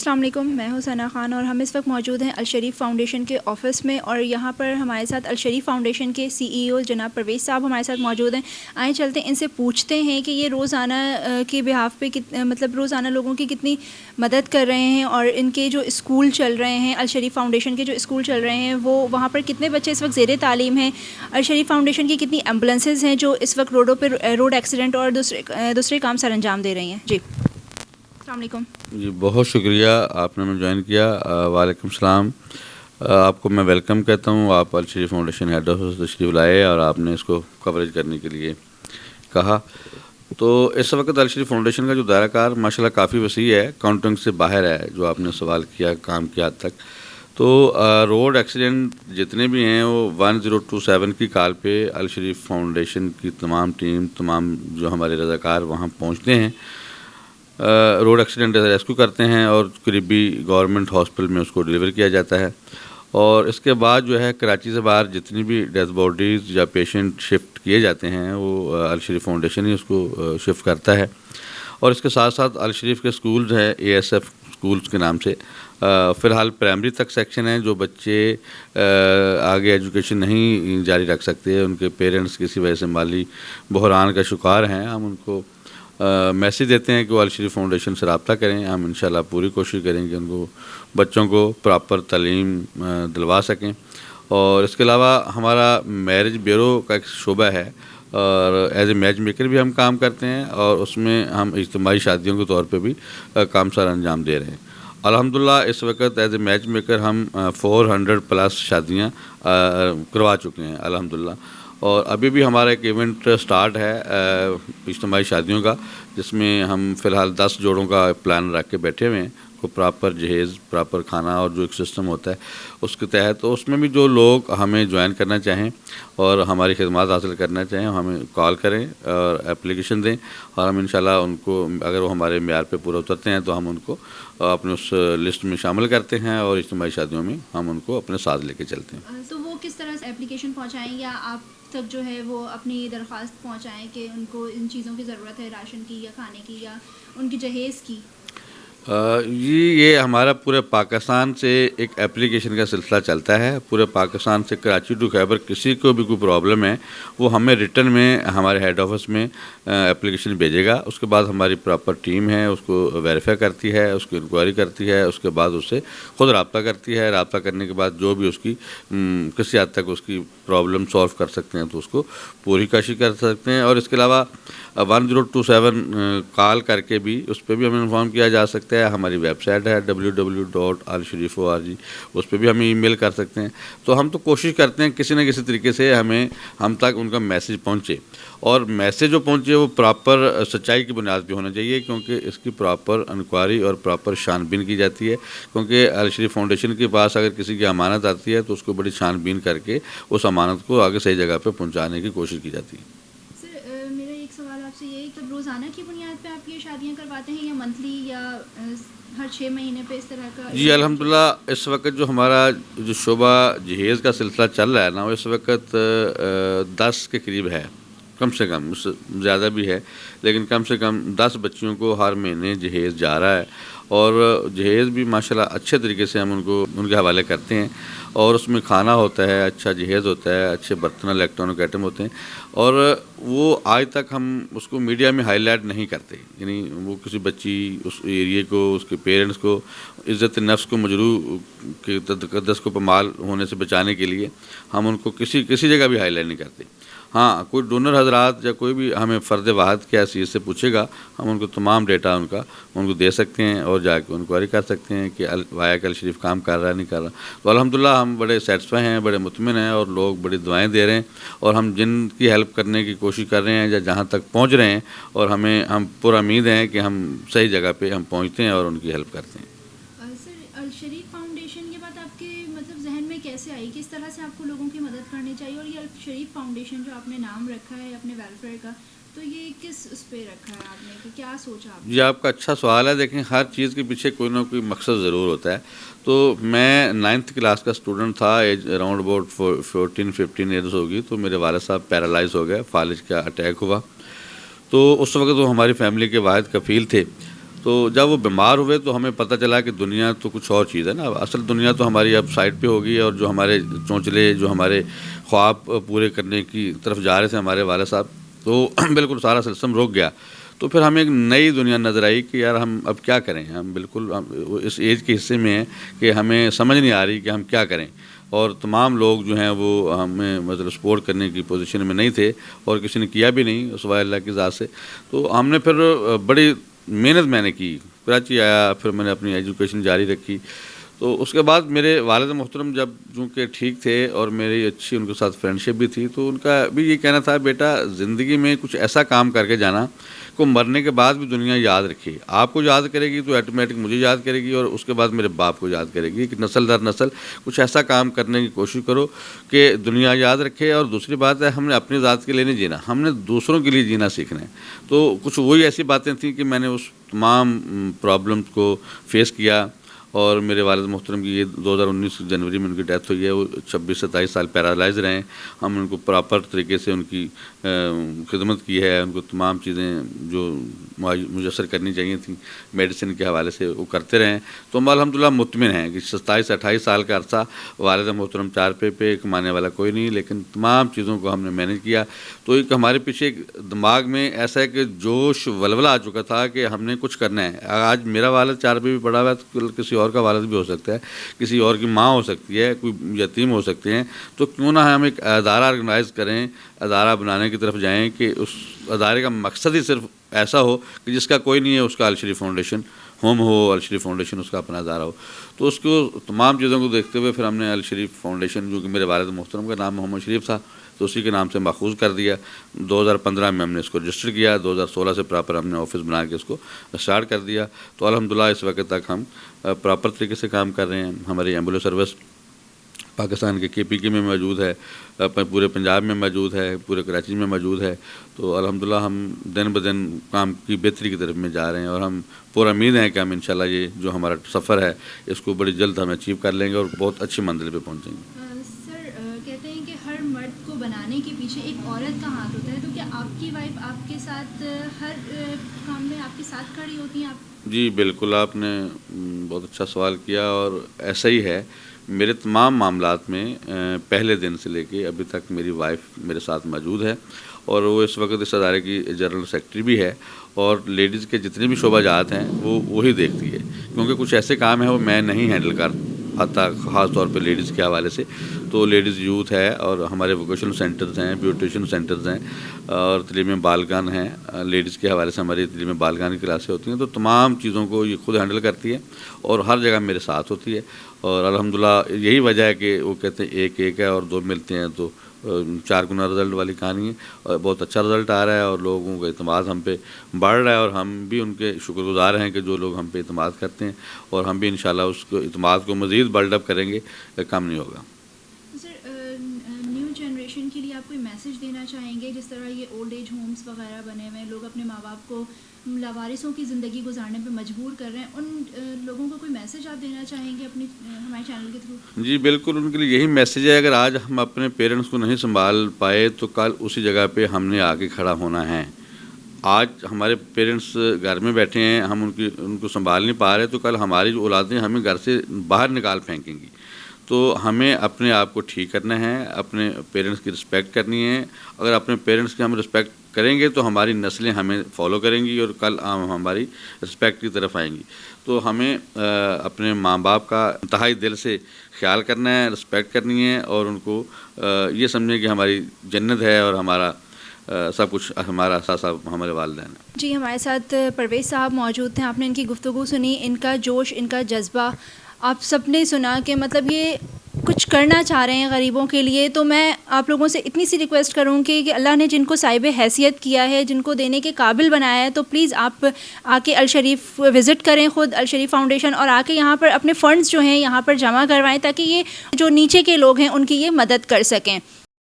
السلام علیکم، میں ہوں ثنا خان اور ہم اس وقت موجود ہیں الشریف فاؤنڈیشن کے آفس میں، اور یہاں پر ہمارے ساتھ الشریف فاؤنڈیشن کے سی ای او جناب پرویز صاحب ہمارے ساتھ موجود ہیں. آئیں چلتے ہیں ان سے پوچھتے ہیں کہ یہ روزانہ کے بہاف پہ مطلب روزانہ لوگوں کی کتنی مدد کر رہے ہیں، اور ان کے جو اسکول چل رہے ہیں، الشریف فاؤنڈیشن کے جو اسکول چل رہے ہیں، وہ وہاں پر کتنے بچے اس وقت زیر تعلیم ہیں، الشریف فاؤنڈیشن کی کتنی ایمبولینسز ہیں جو اس وقت روڈوں پہ روڈ ایکسیڈنٹ اور دوسرے کام سر انجام دے رہی ہیں. جی السلام علیکم. جی بہت شکریہ آپ نے ہمیں جوائن کیا. وعلیکم السلام. آپ کو میں ویلکم کہتا ہوں. آپ الشریف فاؤنڈیشن ہیڈ آفس تشریف لائے اور آپ نے اس کو کوریج کرنے کے لیے کہا. تو اس وقت الشریف فاؤنڈیشن کا جو دائرہ کار ماشاءاللہ کافی وسیع ہے، کاؤنٹنگ سے باہر ہے جو آپ نے سوال کیا کام کی حد تک. تو روڈ ایکسیڈنٹ جتنے بھی ہیں وہ 1027 کی کال پہ الشریف فاؤنڈیشن کی تمام ٹیم، تمام جو ہمارے رضاکار وہاں پہنچتے ہیں، روڈ ایکسیڈنٹ ریسکیو کرتے ہیں اور قریبی گورنمنٹ ہاسپٹل میں اس کو ڈلیور کیا جاتا ہے. اور اس کے بعد جو ہے کراچی سے باہر جتنی بھی ڈیتھ باڈیز یا پیشنٹ شفٹ کیے جاتے ہیں وہ الشریف فاؤنڈیشن ہی اس کو شفٹ کرتا ہے. اور اس کے ساتھ ساتھ الشریف کے سکولز ہیں اے ایس ایف سکولز کے نام سے. فی الحال پرائمری تک سیکشن ہے. جو بچے آگے ایجوکیشن نہیں جاری رکھ سکتے، ان کے پیرنٹس کسی وجہ سے مالی بحران کا شکار ہیں، ہم ان کو میسیج دیتے ہیں کہ وہ الشریف فاؤنڈیشن سے رابطہ کریں. ہم انشاءاللہ پوری کوشش کریں کہ ان کو بچوں کو پراپر تعلیم دلوا سکیں. اور اس کے علاوہ ہمارا میرج بیورو کا ایک شعبہ ہے اور ایز اے میچ میکر بھی ہم کام کرتے ہیں، اور اس میں ہم اجتماعی شادیوں کے طور پہ بھی کام سر انجام دے رہے ہیں. الحمدللہ اس وقت ایز اے میچ میکر ہم 400+ شادیاں کروا چکے ہیں الحمدللہ. اور ابھی بھی ہمارا ایک ایونٹ سٹارٹ ہے اجتماعی شادیوں کا، جس میں ہم فی الحال 10 جوڑوں کا پلان رکھ کے بیٹھے ہوئے ہیں کو پراپر جہیز، پراپر کھانا اور جو ایک سسٹم ہوتا ہے اس کے تحت. تو اس میں بھی جو لوگ ہمیں جوائن کرنا چاہیں اور ہماری خدمات حاصل کرنا چاہیں ہمیں کال کریں اور اپلیکیشن دیں، اور ہم انشاءاللہ ان کو اگر وہ ہمارے معیار پہ پورا اترتے ہیں تو ہم ان کو اپنے اس لسٹ میں شامل کرتے ہیں اور اجتماعی شادیوں میں ہم ان کو اپنے ساتھ لے کے چلتے ہیں. تو وہ کس طرح سے اپلیکیشن پہنچائیں یا آپ تک جو ہے وہ اپنی درخواست پہنچائیں کہ ان کو ان چیزوں کی ضرورت ہے، راشن کی یا کھانے کی یا ان کی جہیز کی؟ جی یہ ہمارا پورے پاکستان سے ایک اپلیکیشن کا سلسلہ چلتا ہے. پورے پاکستان سے کراچی ٹو خیبر کسی کو بھی کوئی پرابلم ہے وہ ہمیں ریٹرن میں ہمارے ہیڈ آفس میں اپلیکیشن بھیجے گا. اس کے بعد ہماری پراپر ٹیم ہے اس کو ویریفائی کرتی ہے، اس کی انکوائری کرتی ہے، اس کے بعد اس سے خود رابطہ کرتی ہے. رابطہ کرنے کے بعد جو بھی اس کی کسی حد تک اس کی پرابلم سولو کر سکتے ہیں تو اس کو پوری کوشش کر سکتے ہیں. اور اس کے علاوہ 1027 کال کر کے بھی اس پہ بھی ہمیں انفارم کیا جا سکتا ہے. ہماری ویب سائٹ ہے www.alsharif.org، اس پہ بھی ہمیں ای میل کر سکتے ہیں. تو ہم تو کوشش کرتے ہیں کسی نہ کسی طریقے سے ہم تک ان کا میسیج پہنچے، اور میسیج جو پہنچے وہ پراپر سچائی کی بنیاد پہ ہونا چاہیے، کیونکہ اس کی پراپر انکوائری اور پراپر چھان بین کی جاتی ہے. کیونکہ الشریف فاؤنڈیشن کے پاس اگر کسی کی امانت آتی ہے تو اس کو بڑی چھان بین کر کے اس امانت کو آگے صحیح جگہ پہ پہنچانے کی کوشش کی جاتی ہے. روزانہ کی بنیاد پہ آپ یہ شادیاں کرواتے ہیں یا منتھلی یا ہر 6 مہینے پہ اس طرح کا؟ جی الحمدللہ اس وقت جو ہمارا جو شعبہ جہیز کا سلسلہ چل رہا ہے نا، وہ اس وقت 10 کے قریب ہے، کم سے کم، اس سے زیادہ بھی ہے لیکن کم سے کم 10 بچیوں کو ہر مہینے جہیز جا رہا ہے. اور جہیز بھی ماشاءاللہ اچھے طریقے سے ہم ان کے حوالے کرتے ہیں، اور اس میں کھانا ہوتا ہے، اچھا جہیز ہوتا ہے، اچھے برتن الیکٹرانک آئٹم ہوتے ہیں. اور وہ آج تک ہم اس کو میڈیا میں ہائی لائٹ نہیں کرتے، یعنی وہ کسی بچی اس ایریے کو، اس کے پیرنٹس کو عزت نفس کو مجروح کے تقدس کو پامال ہونے سے بچانے کے لیے ہم ان کو کسی جگہ بھی ہائی لائٹ نہیں کرتے. ہاں کوئی ڈونر حضرات یا کوئی بھی ہمیں فرد واحد کی حیثیت سے پوچھے گا، ہم ان کو تمام ڈیٹا ان کو دے سکتے ہیں اور جا کے انکوائری کر سکتے ہیں کہ وایا کہ الشریف کام کر رہا ہے نہیں کر رہا. تو الحمدللہ ہم بڑے سیٹسفائی ہیں، بڑے مطمئن ہیں، اور لوگ بڑی دعائیں دے رہے ہیں، اور ہم جن کی ہیلپ کرنے کی کوشش کر رہے ہیں یا جہاں تک پہنچ رہے ہیں، اور ہم پورا امید ہیں کہ ہم صحیح جگہ پہ ہم پہنچتے ہیں اور ان کی ہیلپ کرتے ہیں. سر الشریف فاؤنڈیشن کے بعد آپ کے ذہن میں کیسے آئی، کس طرح سے آپ کو لوگوں کی مدد کرنی چاہیے، اور یہ الشریف فاؤنڈیشن جو آپ نے نام رکھا ہے اپنے ویلفیئر کا، تو یہ کس اس پہ رکھا ہے آپ نے، کہ کیا سوچا آپ نے؟ جی آپ کا اچھا سوال ہے. دیکھیں ہر چیز کے پیچھے کوئی نہ کوئی مقصد ضرور ہوتا ہے. تو میں 9th کلاس کا اسٹوڈنٹ تھا، ایج اراؤنڈ اباؤٹ 14-15 ایئرز ہوگی. تو میرے والد صاحب پیرالائز ہو گئے، فالج کا اٹیک ہوا. تو اس وقت وہ ہماری فیملی کے واحد کفیل تھے. تو جب وہ بیمار ہوئے تو ہمیں پتہ چلا کہ دنیا تو کچھ اور چیز ہے نا، اصل دنیا تو ہماری اب سائڈ پہ ہوگی، اور جو ہمارے چونچلے، جو ہمارے خواب پورے کرنے کی طرف جا رہے تھے ہمارے والد صاحب، تو بالکل سارا سسٹم رک گیا. تو پھر ہمیں ایک نئی دنیا نظر آئی کہ یار ہم اب کیا کریں. ہم بالکل اس ایج کے حصے میں ہیں کہ ہمیں سمجھ نہیں آ رہی کہ ہم کیا کریں، اور تمام لوگ جو ہیں وہ ہمیں مطلب سپورٹ کرنے کی پوزیشن میں نہیں تھے، اور کسی نے کیا بھی نہیں سوائے اللہ کی ذات سے. تو ہم نے پھر بڑی محنت میں نے کی، کراچی آیا، پھر میں نے اپنی ایجوکیشن جاری رکھی. تو اس کے بعد میرے والد محترم جب چونکہ ٹھیک تھے اور میری اچھی ان کے ساتھ فرینڈشپ بھی تھی، تو ان کا بھی یہ کہنا تھا بیٹا زندگی میں کچھ ایسا کام کر کے جانا کو مرنے کے بعد بھی دنیا یاد رکھے. آپ کو یاد کرے گی تو آٹومیٹک مجھے یاد کرے گی، اور اس کے بعد میرے باپ کو یاد کرے گی. کہ نسل در نسل کچھ ایسا کام کرنے کی کوشش کرو کہ دنیا یاد رکھے. اور دوسری بات ہے، ہم نے اپنی ذات کے لیے نہیں جینا، ہم نے دوسروں کے لیے جینا سیکھنا ہے. تو کچھ وہی ایسی باتیں تھیں کہ میں نے اس تمام پرابلمس کو فیس کیا. اور میرے والد محترم کی یہ 2019 جنوری میں ان کی ڈیتھ ہوئی ہے. وہ 26-27 سال پیرالائز رہے ہیں. ہم ان کو پراپر طریقے سے ان کی خدمت کی ہے، ان کو تمام چیزیں جو میسر کرنی چاہیے تھیں میڈیسن کے حوالے سے وہ کرتے رہے ہیں. تو ہم الحمدللہ مطمئن ہیں کہ 27-28 سال کا عرصہ والد محترم چارپے پہ کمانے والا کوئی نہیں، لیکن تمام چیزوں کو ہم نے مینیج کیا. تو ایک ہمارے پیچھے ایک دماغ میں ایسا ہے کہ جوش ولولہ آ چکا تھا کہ ہم نے کچھ کرنا ہے. آج میرا والد چارپے بھی پڑا ہوا ہے، تو کسی اور کا والد بھی ہو سکتا ہے، کسی اور کی ماں ہو سکتی ہے، کوئی یتیم ہو سکتے ہیں. تو کیوں نہ ہم ایک ادارہ آرگنائز کریں، ادارہ بنانے کی طرف جائیں کہ اس ادارے کا مقصد ہی صرف ایسا ہو کہ جس کا کوئی نہیں ہے اس کا الشریف فاؤنڈیشن ہوم ہو، الشریف فاؤنڈیشن اس کا اپنا ادارہ ہو. تو اس کو تمام چیزوں کو دیکھتے ہوئے پھر ہم نے الشریف فاؤنڈیشن، جو کہ میرے والد محترم کا نام محمد شریف تھا، تو اسی کے نام سے ماخوذ کر دیا. 2015 میں ہم نے اس کو رجسٹر کیا. 2016 سے پراپر ہم نے آفس بنا کے اس کو اسٹارٹ کر دیا. تو الحمدللہ اس وقت تک ہم پراپر طریقے سے کام کر رہے ہیں. ہماری ایمبولینس سروس پاکستان کے KPK میں موجود ہے، پورے پنجاب میں موجود ہے، پورے کراچی میں موجود ہے. تو الحمدللہ ہم دن بدن کام کی بہتری کی طرف میں جا رہے ہیں، اور ہم پورا امید ہیں کہ ہم انشاءاللہ یہ جو ہمارا سفر ہے اس کو بڑی جلد ہم اچیو کر لیں گے اور بہت اچھی منزل پہ پہنچیں گے. کہتے ہیں کہ ہر مرد کو بنانے کے پیچھے ایک عورت کا ہاتھ ہوتا ہے. تو کیا آپ کی وائف آپ کے ساتھ ہر کام میں آپ کے ساتھ کھڑی ہوتی ہیں؟ آپ جی بالکل، آپ نے بہت اچھا سوال کیا، اور ایسا ہی ہے. میرے تمام معاملات میں پہلے دن سے لے کے ابھی تک میری وائف میرے ساتھ موجود ہے، اور وہ اس وقت اس ادارے کی جنرل سیکرٹری بھی ہے. اور لیڈیز کے جتنے بھی شعبہ جات ہیں وہ وہی دیکھتی ہے، کیونکہ کچھ ایسے کام ہیں وہ میں نہیں ہینڈل کر پاتا، خاص طور پہ لیڈیز کے حوالے سے. تو لیڈیز یوتھ ہے، اور ہمارے ووکیشنل سینٹرز ہیں، بیوٹیشن سینٹرز ہیں، اور تعلیم بالغان ہیں. لیڈیز کے حوالے سے ہماری تعلیم بالغان کی کلاسیں ہوتی ہیں. تو تمام چیزوں کو یہ خود ہینڈل کرتی ہے، اور ہر جگہ میرے ساتھ ہوتی ہے. اور الحمدللہ یہی وجہ ہے کہ وہ کہتے ہیں ایک ایک ہے اور دو ملتے ہیں تو 4 گنا رزلٹ والی کہانی ہے. اور بہت اچھا رزلٹ آ رہا ہے، اور لوگوں کا اعتماد ہم پہ بڑھ رہا ہے، اور ہم بھی ان کے شکر گزار ہیں کہ جو لوگ ہم پہ اعتماد کرتے ہیں. اور ہم بھی انشاءاللہ اس کو اعتماد کو مزید بلڈ اپ کریں گے، کم نہیں ہوگا. سر، نیو جنریشن کے لیے آپ کوئی میسیج دینا چاہیں گے؟ جس طرح یہ اولڈ ایج ہومز وغیرہ بنے ہوئے ہیں، لوگ اپنے ماں باپ کو لاوارثوں کی زندگی گزارنے پہ مجبور کر رہے ہیں، ان لوگوں کو کوئی میسیج آپ دینا چاہیں گے اپنی ہمارے چینل کے تھرو؟ جی بالکل، ان کے لیے یہی میسیج ہے. اگر آج ہم اپنے پیرنٹس کو نہیں سنبھال پائے تو کل اسی جگہ پہ ہم نے آ کے کھڑا ہونا ہے. آج ہمارے پیرنٹس گھر میں بیٹھے ہیں، ہم ان کو سنبھال نہیں پا رہے، تو کل ہماری جو اولادیں ہمیں گھر سے باہر نکال پھینکیں گی. تو ہمیں اپنے آپ کو ٹھیک کرنا ہے، اپنے پیرنٹس کی رسپیکٹ کرنی ہے. اگر اپنے پیرنٹس کی ہم رسپیکٹ کریں گے تو ہماری نسلیں ہمیں فالو کریں گی، اور کل ہماری رسپیکٹ کی طرف آئیں گی. تو ہمیں اپنے ماں باپ کا انتہائی دل سے خیال کرنا ہے، رسپیکٹ کرنی ہے، اور ان کو یہ سمجھیں کہ ہماری جنت ہے، اور ہمارا سب کچھ ہمارا ساتھ ہمارے والدین ہیں. جی، ہمارے ساتھ پرویز صاحب موجود تھے. آپ نے ان کی گفتگو سنی، ان کا جوش، ان کا جذبہ آپ سب نے سنا کہ مطلب یہ کچھ کرنا چاہ رہے ہیں غریبوں کے لیے. تو میں آپ لوگوں سے اتنی سی ریکویسٹ کروں کہ اللہ نے جن کو صاحب حیثیت کیا ہے، جن کو دینے کے قابل بنایا ہے، تو پلیز آپ آ کے الشریف وزٹ کریں، خود الشریف فاؤنڈیشن، اور آ کے یہاں پر اپنے فنڈز جو ہیں یہاں پر جمع کروائیں، تاکہ یہ جو نیچے کے لوگ ہیں ان کی یہ مدد کر سکیں.